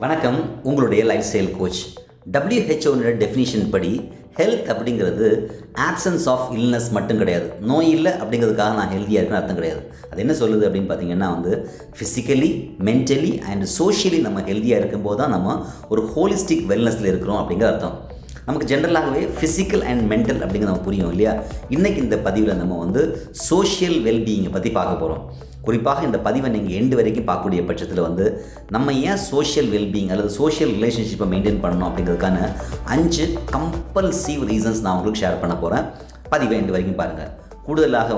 வணக்கம் உங்களுடைய life style coach WHO definition படி ஹெல்த் அப்படிங்கிறது ஆப்சன்ஸ் ஆஃப் இல்னஸ் மட்டும் கிடையாது. நோய் இல்லை அப்படிங்கிறதுக்காக நான் ஹெல்த்தியாக இருக்குன்னு அர்த்தம் கிடையாது. அது என்ன சொல்லுது அப்படின்னு பார்த்தீங்கன்னா ஃபிசிக்கலி, மென்டலி அண்ட் சோஷியலி நம்ம ஹெல்த்தியாக இருக்கும்போது தான் நம்ம ஒரு ஹோலிஸ்டிக் வெல்னஸில் இருக்கிறோம் அப்படிங்கிற அர்த்தம். நமக்கு ஜென்ரலாகவே ஃபிசிக்கல் அண்ட் மென்டல் அப்படிங்கிறது நம்ம புரியும் இல்லையா? இன்றைக்கி இந்த பதிவில் நம்ம சோஷியல் வெல்பீயிங்கை பற்றி பார்க்க போகிறோம். குறிப்பாக இந்த பதிவை நீங்கள் எண்டு வரைக்கும் பார்க்கக்கூடிய பட்சத்தில் நம்ம ஏன் சோஷியல் வெல்பீயிங் அல்லது சோஷியல் ரிலேஷன்ஷிப்பை மெயின்டைன் பண்ணணும் அப்படிங்கிறதுக்கான 5 கம்பல்சிவ் ரீசன்ஸ் நான் உங்களுக்கு ஷேர் பண்ண போகிறேன். பதிவை எண்டு வரைக்கும் பாருங்கள். கூடுதலாக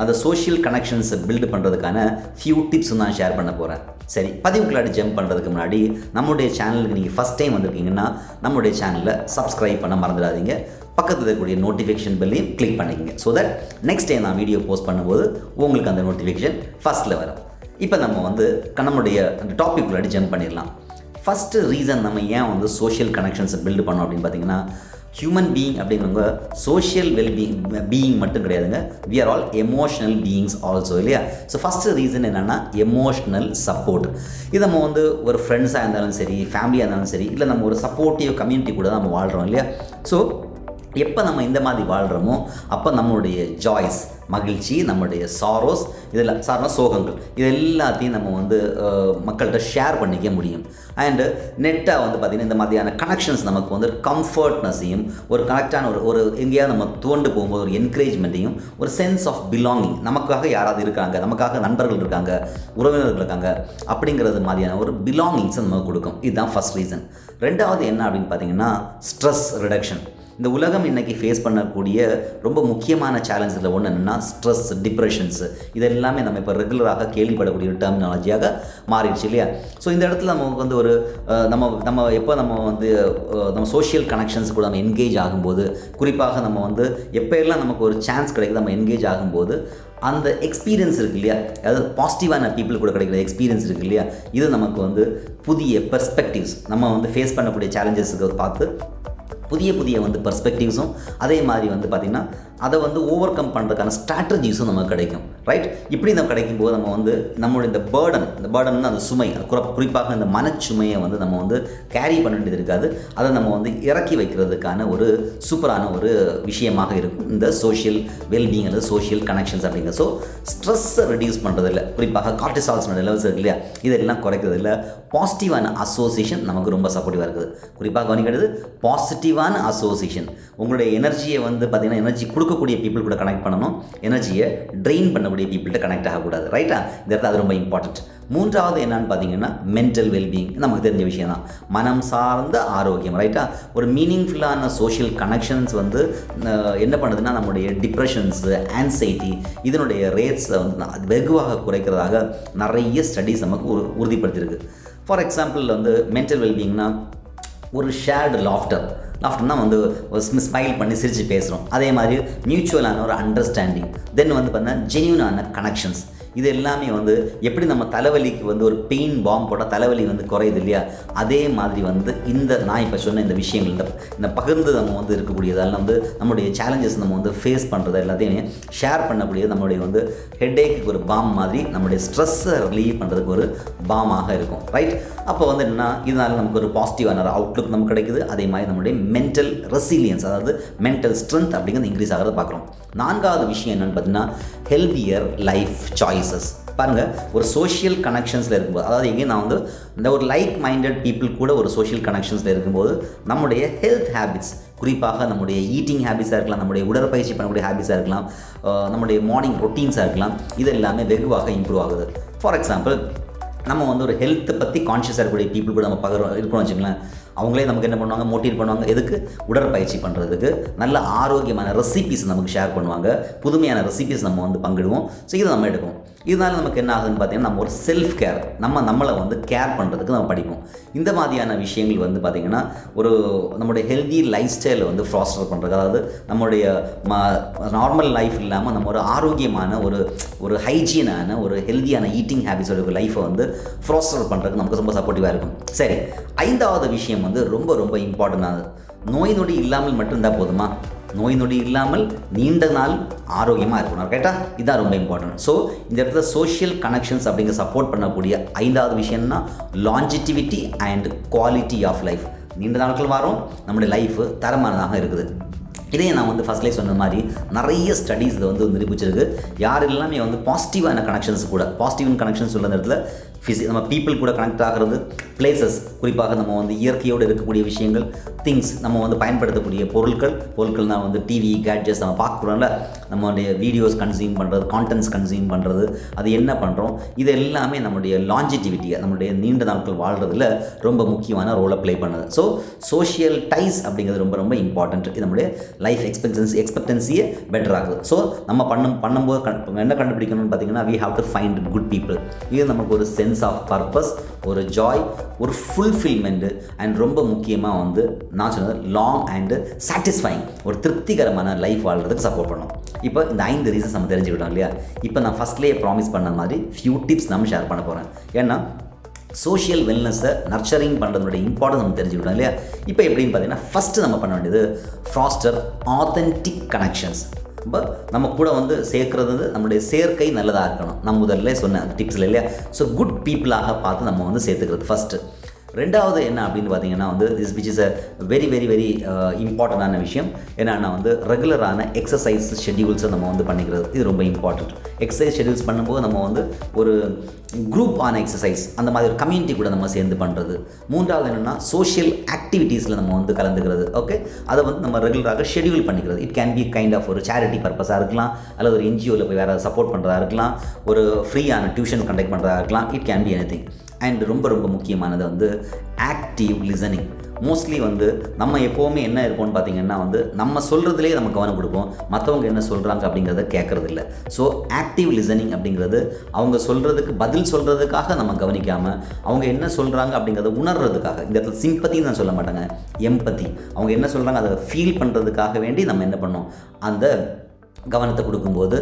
அந்த சோஷியல் கனெக்ஷன்ஸை பில்டு பண்ணுறதுக்கான ஃபியூ டிப்ஸ் நான் ஷேர் பண்ண போகிறேன். சரி, பதிவுக்குள்ளாடி ஜம்ப் பண்ணுறதுக்கு முன்னாடி நம்முடைய சேனலுக்கு நீங்கள் ஃபஸ்ட் டைம் வந்திருக்கீங்கன்னா நம்முடைய சேனலை சப்ஸ்கிரைப் பண்ண மறந்துடாதீங்க. பக்கத்தில் இருக்கக்கூடிய நோட்டிஃபிகேஷன் பெல்லையும் கிளிக் பண்ணிக்கங்க. ஸோ தட் நெக்ஸ்ட் டைம் நான் வீடியோ போஸ்ட் பண்ணும்போது உங்களுக்கு அந்த நோட்டிஃபிகேஷன் ஃபஸ்ட்டில் வரும். இப்போ நம்ம நம்முடைய அந்த டாபிக்குள்ளாடி ஜம்ப் பண்ணிடலாம். ஃபஸ்ட்டு ரீசன் நம்ம ஏன் சோஷியல் கனெக்ஷன்ஸை பில்டு பண்ணோம் அப்படின்னு பார்த்தீங்கன்னா, ஹியூமன் பீயிங் அப்படிங்கிறவங்க சோஷியல் பீயிங் மட்டும் கிடையாதுங்க, we are all emotional beings also இல்லையா? ஸோ ஃபஸ்ட்டு ரீசன் என்னென்னா எமோஷ்னல் சப்போர்ட். இது நம்ம ஒரு ஃப்ரெண்ட்ஸாக இருந்தாலும் சரி, ஃபேமிலியாக இருந்தாலும் சரி, இல்லை நம்ம ஒரு சப்போர்ட்டிவ் கம்யூனிட்டி கூட நம்ம வாழ்கிறோம் இல்லையா? ஸோ எப்போ நம்ம இந்த மாதிரி வாழ்கிறோமோ அப்போ நம்மளுடைய ஜாய்ஸ், மகிழ்ச்சி, நம்மளுடைய சாரோஸ், இதெல்லாம் சோகங்கள், இது எல்லாத்தையும் நம்ம மக்கள்கிட்ட ஷேர் பண்ணிக்க முடியும். அண்டு நெட்டாக பார்த்திங்கன்னா இந்த மாதிரியான கனெக்ஷன்ஸ் நமக்கு கம்ஃபர்ட்னஸையும், ஒரு கனெக்டான ஒரு எங்கேயாவது நம்ம தோண்டு போகும்போது ஒரு என்கரேஜ்மெண்ட்டையும், ஒரு சென்ஸ் ஆஃப் பிலாங்கிங், நமக்காக யாராவது இருக்காங்க, நமக்காக நண்பர்கள் இருக்காங்க, உறவினர்கள் இருக்காங்க அப்படிங்கிறது மாதிரியான ஒரு பிலாங்கிங்ஸை நமக்கு கொடுக்கும். இதுதான் ஃபஸ்ட் ரீசன். ரெண்டாவது என்ன அப்படின்னு பார்த்தீங்கன்னா ஸ்ட்ரெஸ் ரிடக்ஷன். இந்த உலகம் இன்றைக்கி ஃபேஸ் பண்ணக்கூடிய ரொம்ப முக்கியமான சேலஞ்சில் ஒன்று என்னென்னா ஸ்ட்ரெஸ், டிப்ரெஷன்ஸு. இது எல்லாமே நம்ம இப்போ ரெகுலராக கேள்விப்படக்கூடிய ஒரு டெர்மினாலஜியாக மாறிடுச்சு இல்லையா? ஸோ இந்த இடத்துல நமக்கு ஒரு நம்ம எப்போ நம்ம சோஷியல் கனெக்ஷன்ஸ் கூட நம்ம என்கேஜ் ஆகும்போது, குறிப்பாக நம்ம எப்போ எல்லாம் நமக்கு ஒரு சான்ஸ் கிடைக்குது நம்ம என்கேஜ் ஆகும்போது அந்த எக்ஸ்பீரியன்ஸ் இருக்குது இல்லையா, அதாவது பாசிட்டிவான பீப்புள் கூட கிடைக்கிற எக்ஸ்பீரியன்ஸ் இருக்குது இல்லையா, இது நமக்கு புதிய பெர்ஸ்பெக்டிவ்ஸ், நம்ம ஃபேஸ் பண்ணக்கூடிய சேலஞ்சஸுக்கு பார்த்து புதிய பெர்ஸ்பெக்டிவ்ஸும், அதே மாதிரி பார்த்திங்கன்னா அதை ஓவர் கம் பண்ணுறதுக்கான ஸ்ட்ராட்டஜிஸும் நமக்கு கிடைக்கும். ரைட்? இப்படி நம்ம கிடைக்கும்போது நம்ம நம்மளுடைய இந்த பேர்டன் அந்த சுமை, குறிப்பாக இந்த மனச்சுமையை நம்ம கேரி பண்ண வேண்டியது இருக்காது. அதை நம்ம இறக்கி வைக்கிறதுக்கான ஒரு சூப்பரான ஒரு விஷயமாக இருக்கும் இந்த சோஷியல் வெல்பீயிங் அல்லது சோஷியல் கனெக்ஷன்ஸ் அப்படிங்கிற. ஸோ ஸ்ட்ரெஸ்ஸை ரெடியூஸ் பண்ணுறதில்ல, குறிப்பாக கார்டிசால்ஸோட லெவல்ஸ் இருக்கு இல்லையா, இதெல்லாம் குறைக்கிறதில்ல. பாசிட்டிவான அசோசியேஷன் நமக்கு ரொம்ப சப்போர்ட்டிவாக இருக்குது. குறிப்பாக கவனிக்கிறது பாசிட்டிவான அசோசியேஷன். உங்களுடைய எனர்ஜியை பார்த்திங்கன்னா எனர்ஜி கொடுக்கக்கூடிய பீப்புள் கூட கனெக்ட் பண்ணணும், எனர்ஜியை ட்ரெயின் பண்ணக்கூடிய பீப்புள்கிட்ட கனெக்ட் ஆகக்கூடாது. ரைட்டா? இந்த இடத்துல அது ரொம்ப இம்பார்ட்டன்ட். மூன்றாவது என்னன்னு பார்த்தீங்கன்னா மென்டல் வெல்பீயிங். நமக்கு தெரிஞ்ச விஷயம் தான், மனம் சார்ந்த ஆரோக்கியம். ரைட்டா? ஒரு மீனிங்ஃபுல்லான சோஷியல் கனெக்ஷன்ஸ் என்ன பண்ணுதுன்னா நம்முடைய டிப்ரெஷன்ஸு, ஆன்சைட்டி, இதனுடைய ரேட்ஸை வெகுவாக குறைக்கிறதாக நிறைய ஸ்டடீஸ் நமக்கு உறுதிப்படுத்தியிருக்கு. ஃபார் எக்ஸாம்பிள் மென்டல் வெல்பீயிங்னா ஒரு ஷேர்டு லாஃப்டர்னா ஒரு ஸ்மைல் பண்ணி சிரித்து பேசுகிறோம். அதே மாதிரி மியூச்சுவலான ஒரு அண்டர்ஸ்டாண்டிங், தென் பார்த்தீங்கன்னா ஜென்யூனான கனெக்ஷன்ஸ். இது எல்லாமே எப்படி நம்ம தலைவலிக்கு ஒரு பெயின் பாம் போட்டால் தலைவலி குறையுது இல்லையா, அதே மாதிரி இந்த நான் இப்போ சொன்ன இந்த விஷயங்கள், இந்த பகிர்ந்து நம்ம இருக்கக்கூடியதால் நம்முடைய சேலஞ்சஸ் நம்ம ஃபேஸ் பண்ணுறது எல்லாத்தையுமே ஷேர் பண்ணக்கூடியது நம்மளுடைய ஹெட்டேக்கு ஒரு பாம் மாதிரி, நம்முடைய ஸ்ட்ரெஸ்ஸை ரிலீவ் பண்ணுறதுக்கு ஒரு பாமாக இருக்கும். ரைட்? அப்போ என்னென்னா இதனால் நமக்கு ஒரு பாசிட்டிவான ஒரு அவுட்லுக் நமக்கு கிடைக்குது. அதே மாதிரி நம்மளுடைய மென்டல் ரெசிலியன்ஸ், அதாவது மென்டல் ஸ்ட்ரென்த் அப்படிங்கிறது இன்க்ரீஸ் ஆகிறத பார்க்குறோம். நான்காவது விஷயம் என்னென்னு பார்த்தீங்கன்னா ஹெல்தியர் லைஃப் சாய்ஸஸ். பாருங்கள், ஒரு சோஷியல் கனெக்ஷன்ஸில் இருக்கும்போது, அதாவது எங்கே நான் இந்த ஒரு லைக் மைண்டட் பீப்புள் கூட ஒரு சோஷியல் கனெக்ஷன்ஸில் இருக்கும்போது நம்முடைய ஹெல்த் ஹேபிட்ஸ், குறிப்பாக நம்முடைய ஈட்டிங் ஹேபிட்ஸாக இருக்கலாம், நம்முடைய உடற்பயிற்சி பண்ணக்கூடிய ஹேபிட்ஸாக இருக்கலாம், நம்முடைய மார்னிங் ரொட்டீன்ஸாக இருக்கலாம், இது எல்லாமே வெகுவாக இம்ப்ரூவ் ஆகுது. ஃபார் எக்ஸாம்பிள் நம்ம ஒரு ஹெல்த்தை பற்றி கான்ஷியஸாக இருக்கக்கூடிய பீப்புள் கூட நம்ம இருக்கணும்னு வச்சுங்களேன், அவங்களே நமக்கு என்ன பண்ணுவாங்க, மோட்டிவேட் பண்ணுவாங்க. எதுக்கு? உடற்பயிற்சி பண்ணுறதுக்கு. நல்ல ஆரோக்கியமான ரெசிபீஸ் நமக்கு ஷேர் பண்ணுவாங்க, புதுமையான ரெசிபீஸ் நம்ம பங்கிடுவோம். ஸோ இதை நம்ம எடுப்போம். இதனால் நமக்கு என்ன ஆகுதுன்னு பார்த்தீங்கன்னா நம்ம ஒரு செல்ஃப் கேர், நம்மளை கேர் பண்ணுறதுக்கு நம்ம படிப்போம். இந்த மாதிரியான விஷயங்கள் பார்த்திங்கன்னா ஒரு நம்முடைய ஹெல்தி லைஃப் ஸ்டைலை ஃபாஸ்டர் பண்ணுறது, அதாவது நம்முடைய நார்மல் லைஃப் இல்லாமல் நம்ம ஒரு ஆரோக்கியமான ஒரு ஹைஜீனான ஒரு ஹெல்தியான ஈட்டிங் ஹேபிட்ஸோட லைஃப்பை ஃபாஸ்டர் பண்ணுறதுக்கு நமக்கு ரொம்ப சப்போர்ட்டிவாக இருக்கும். சரி, ஐந்தாவது விஷயம் ரொம்ப ரொம்ப இம்பார்ட்டண்டானது. நோய் நொடி இல்லாமல் மட்டும் இருந்தால் போதுமா? நோய் நொடி இல்லாமல் நீண்ட நாள் ஆரோக்கியமாக இருக்கணும். ரைட்டா? இதுதான் ரொம்ப இம்பார்ட்டன்ட். ஸோ இந்த இடத்துல சோஷியல் கனெக்ஷன்ஸ் அப்படிங்கிற சப்போர்ட் பண்ணக்கூடிய 5வது விஷயம்னா லாஞ்சிட்டிவிட்டி அண்ட் குவாலிட்டி ஆஃப் லைஃப். நீண்ட நாட்கள் வாரம் நம்முடைய லைஃபு தரமானதாக இருக்குது. இதே நான் வந்து ஃபஸ்ட்லேயே சொன்ன மாதிரி நிறைய ஸ்டடீஸ் இதை வந்து நிரூபிச்சிருக்கு. யார் எல்லாமே வந்து பாசிட்டிவான கனெக்ஷன்ஸ் கூட, பாசிட்டிவ் கனெக்ஷன்ஸ் உள்ள இடத்துல நம்ம பீப்புள் கூட கனெக்ட் ஆகிறது, பிளேசஸ், குறிப்பாக நம்ம வந்து இயற்கையோடு இருக்கக்கூடிய விஷயங்கள், திங்ஸ், நம்ம வந்து பயன்படுத்தக்கூடிய பொருட்கள்னால் வந்து டிவி, கேட்ஜெட்ஸ் நம்ம பார்க்குறோம்ல, நம்மளுடைய வீடியோஸ் கன்சியூம் பண்ணுறது, கான்டென்ட்ஸ் கன்சியூம் பண்ணுறது, அது என்ன பண்ணுறோம், இது எல்லாமே நம்மளுடைய லாஞ்சிட்டிவிட்டியை, நம்மளுடைய நீண்ட நாட்கள் வாழ்கிறதுல ரொம்ப முக்கியமான ரோலை ப்ளே பண்ணுது. ஸோ சோஷியல் டைஸ் அப்படிங்கிறது ரொம்ப ரொம்ப இம்பார்ட்டன்ட். இது நம்முடைய லைஃப் எக்ஸ்பெக்டன்சியை பெட்டர் ஆகுது. ஸோ நம்ம பண்ணும்போது என்ன கண்டுபிடிக்கணும்னு பார்த்தீங்கன்னா, we have to find good people. இது நமக்கு ஒரு சென்ஸ் ஆஃப் பர்பஸ், ஒரு ஜாய், ஒரு ஃபுல்ஃபில்மெண்ட்டு அண்ட் ரொம்ப முக்கியமாக வந்து நான் சொன்னது லாங் அண்டு சாட்டிஸ்ஃபைங், ஒரு திருப்திகரமான லைஃப் வாழ்கிறதுக்கு சப்போர்ட் பண்ணணும். இப்போ இந்த 5 ரீசன்ஸ் நம்ம தெரிஞ்சுக்கிட்டோம் இல்லையா? இப்போ நான் ஃபஸ்ட்லேயே ப்ராமிஸ் பண்ண மாதிரி ஃபியூ டிப்ஸ் நம்ம ஷேர் பண்ண போகிறேன். ஏன்னா சோஷியல் வெல்னஸை நர்ச்சரிங் பண்ணுறதுடைய இம்பார்ட்டன்ஸ் நம்ம தெரிஞ்சுக்கிட்டோம் இல்லையா? இப்போ எப்படின்னு பார்த்தீங்கன்னா, ஃபஸ்ட்டு நம்ம பண்ண வேண்டியது ஃபாஸ்டர் ஆத்தென்டிக் கனெக்ஷன்ஸ். இப்போ நம்ம கூட வந்து சேர்க்குறது வந்து நம்மளுடைய சேர்க்கை நல்லதாக இருக்கணும். நான் முதல்ல சொன்ன அந்த டிப்ஸில் இல்லையா? ஸோ குட் பீப்புளாக பார்த்து நம்ம வந்து சேர்த்துக்கிறது ஃபஸ்ட்டு. ரெண்டாவது என்ன அப்படின்னு பார்த்தீங்கன்னா வந்து which is a very very very இம்பார்ட்டண்டான விஷயம். என்னென்னா வந்து ரெகுலரான எக்ஸசைஸ் ஷெட்யூல்ஸை நம்ம வந்து பண்ணிக்கிறது. இது ரொம்ப இம்பார்ட்டண்ட். எக்ஸசைஸ் ஷெட்யூல்ஸ் பண்ணும்போது நம்ம வந்து ஒரு குரூப்பான எக்ஸசைஸ், அந்த மாதிரி ஒரு கம்யூனிட்டி கூட நம்ம சேர்ந்து பண்ணுறது. மூன்றாவது என்னென்னா சோஷியல் ஆக்டிவிட்டீஸில் நம்ம வந்து கலந்துக்கிறது. ஓகே, அதை வந்து நம்ம ரெகுலராக ஷெட்யூல் பண்ணிக்கிறது. It can be kind of ஒரு சேரிட்டி பர்பஸாக இருக்கலாம், அல்லது ஒரு என்ஜிஓவில் போய் வேறு சப்போர்ட் பண்ணுறதா இருக்கலாம், ஒரு ஃப்ரீயான டியூஷன் கண்டக்ட் பண்ணுறதா இருக்கலாம். It can B anything. And ரொம்ப ரொம்ப முக்கியமானது வந்து ஆக்டிவ் லிசனிங். மோஸ்ட்லி வந்து நம்ம எப்போவுமே என்ன இருப்போம்னு பார்த்தீங்கன்னா வந்து நம்ம சொல்கிறதுலேயே நம்ம கவனம் கொடுப்போம், மற்றவங்க என்ன சொல்கிறாங்க அப்படிங்கிறத கேட்குறது இல்லை. ஸோ ஆக்டிவ் லிசனிங் அப்படிங்கிறது அவங்க சொல்கிறதுக்கு பதில் சொல்கிறதுக்காக நம்ம கவனிக்காமல், அவங்க என்ன சொல்கிறாங்க அப்படிங்கிறத உணர்றதுக்காக, இந்த இடத்துல சிம்பத்தின்னு நான் சொல்ல மாட்டாங்க, எம்பத்தி, அவங்க என்ன சொல்கிறாங்க அதை ஃபீல் பண்ணுறதுக்காக வேண்டி நம்ம என்ன பண்ணோம், அந்த கவனத்தை கொடுக்கும்போது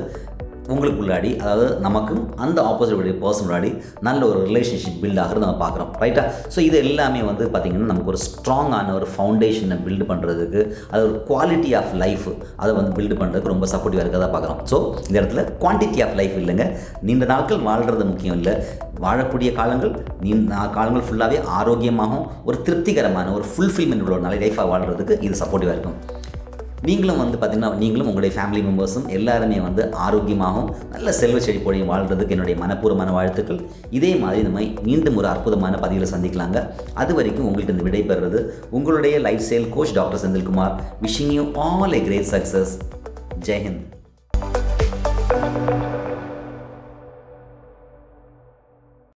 உங்களுக்குள்ளாடி, அதாவது நமக்கும் அந்த ஆப்போசிட் பர்சனோடாடி நல்ல ஒரு ரிலேஷன்ஷிப் பில்ட் ஆகிறது நம்ம பார்க்குறோம். ரைட்டா? ஸோ இது எல்லாமே வந்து பார்த்திங்கன்னா நமக்கு ஒரு ஸ்ட்ராங்கான ஒரு ஃபவுண்டேஷனை பில்டு பண்ணுறதுக்கு, அது ஒரு குவாலிட்டி ஆஃப் லைஃப் அதை வந்து பில்டு பண்ணுறதுக்கு ரொம்ப சப்போர்ட்டிவாக இருக்கிறதா பார்க்குறோம். ஸோ இந்த இடத்துல குவான்டிட்டி ஆஃப் லைஃப் இல்லைங்க, நீண்ட நாட்கள் வாழ்கிறது முக்கியம் இல்லை, வாழக்கூடிய காலங்கள் காலங்கள் ஃபுல்லாகவே ஆரோக்கியமாகவும் ஒரு திருப்திகரமான ஒரு ஃபுல்ஃபில்மெண்ட் உள்ள ஒரு நல்ல லைஃபாக வாழ்கிறதுக்கு இது சப்போர்ட்டிவாக இருக்கும். நீங்களும் வந்து பார்த்திங்கன்னா, நீங்களும் உங்களுடைய ஃபேமிலி மெம்பர்ஸும் எல்லாருமே வந்து ஆரோக்கியமாகவும் நல்ல செல்வ செழிப்போடையும் வாழ்கிறதுக்கு என்னுடைய மனப்பூர்வமான வாழ்த்துக்கள். இதே மாதிரி நம்ம மீண்டும் ஒரு அற்புதமான பதிவில் சந்திக்கலாங்க. அது வரைக்கும் உங்கள்கிட்ட இந்த விடைபெறுறது உங்களுடைய life style coach doctor Senthilkumar. Wishing you all a great success. Jai Hind.